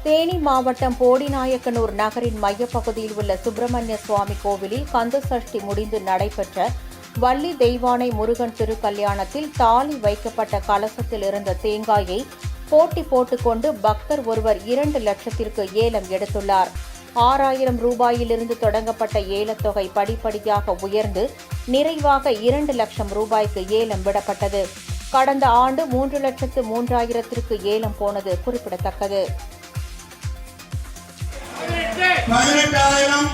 தேனி மாவட்டம் போடிநாயக்கனூர் நகரின் மையப்பகுதியில் உள்ள சுப்பிரமணிய சுவாமி கோவிலில் கந்தசஷ்டி முடிந்து நடைபெற்ற வள்ளி தெய்வானை முருகன் திருக்கல்யாணத்தில் தாலி வைக்கப்பட்ட கலசத்தில் இருந்த தேங்காயை போட்டி போட்டுக்கொண்டு பக்தர் ஒருவர் 2 லட்சத்திற்கு ஏலம் எடுத்துள்ளார். 6000 ரூபாயிலிருந்து தொடங்கப்பட்ட ஏலத்தொகை படிப்படியாக உயர்ந்து நிறைவாக 2 லட்சம் ரூபாய்க்கு ஏலம் விடப்பட்டது. கடந்த ஆண்டு 3,03,000க்கு ஏலம் போனது குறிப்பிடத்தக்கது. 18,000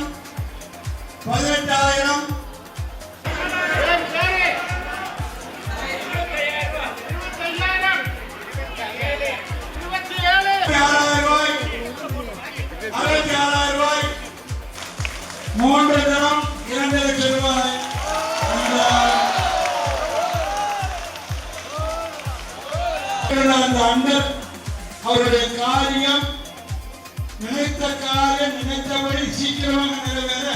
மூன்று தரம் 2 லட்சம் ரூபாய். அந்த அண்டர் அவருடைய காரியம் நினைத்த காரியம் நினைத்தபடி சீக்கிரமாக நிறைவேற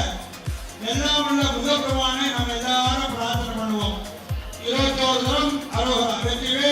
எல்லாம் உள்ள முதல் பிரமாணை நம்ம எல்லாரும் பிரார்த்தனை பண்ணுவோம். 21 தரம் 60 வெற்றிவே